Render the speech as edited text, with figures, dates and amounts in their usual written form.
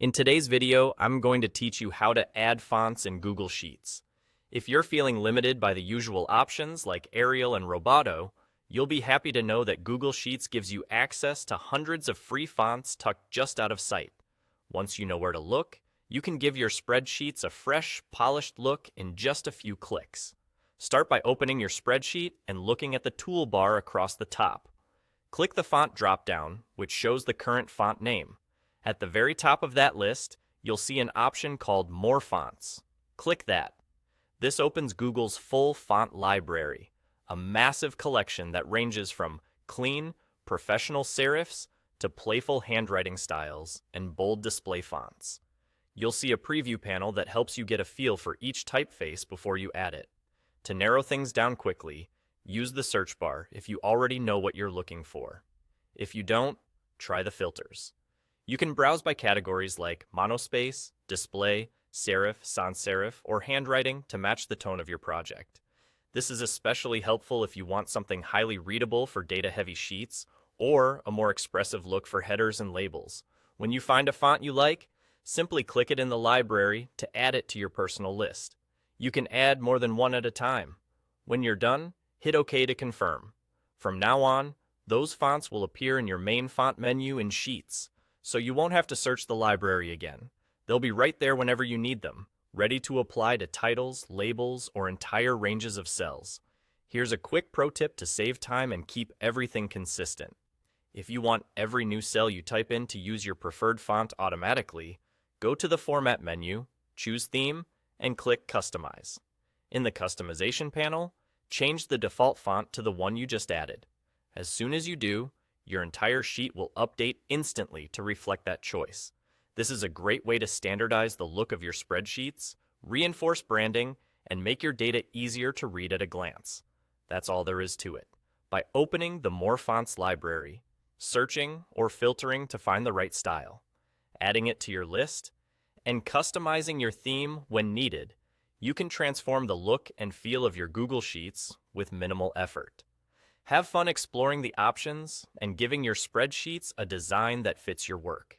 In today's video, I'm going to teach you how to add fonts in Google Sheets. If you're feeling limited by the usual options like Arial and Roboto, you'll be happy to know that Google Sheets gives you access to hundreds of free fonts tucked just out of sight. Once you know where to look, you can give your spreadsheets a fresh, polished look in just a few clicks. Start by opening your spreadsheet and looking at the toolbar across the top. Click the font drop-down, which shows the current font name. At the very top of that list, you'll see an option called More Fonts. Click that. This opens Google's full font library, a massive collection that ranges from clean, professional serifs to playful handwriting styles and bold display fonts. You'll see a preview panel that helps you get a feel for each typeface before you add it. To narrow things down quickly, use the search bar if you already know what you're looking for. If you don't, try the filters. You can browse by categories like monospace, display, serif, sans serif, or handwriting to match the tone of your project. This is especially helpful if you want something highly readable for data-heavy sheets or a more expressive look for headers and labels. When you find a font you like, simply click it in the library to add it to your personal list. You can add more than one at a time. When you're done, hit OK to confirm. From now on, those fonts will appear in your main font menu in Sheets, so you won't have to search the library again. They'll be right there whenever you need them, ready to apply to titles, labels, or entire ranges of cells. Here's a quick pro tip to save time and keep everything consistent. If you want every new cell you type in to use your preferred font automatically, go to the Format menu, choose Theme, and click Customize. In the Customization panel, change the default font to the one you just added. As soon as you do, your entire sheet will update instantly to reflect that choice. This is a great way to standardize the look of your spreadsheets, reinforce branding, and make your data easier to read at a glance. That's all there is to it. By opening the More Fonts library, searching or filtering to find the right style, adding it to your list, and customizing your theme when needed, you can transform the look and feel of your Google Sheets with minimal effort. Have fun exploring the options and giving your spreadsheets a design that fits your work.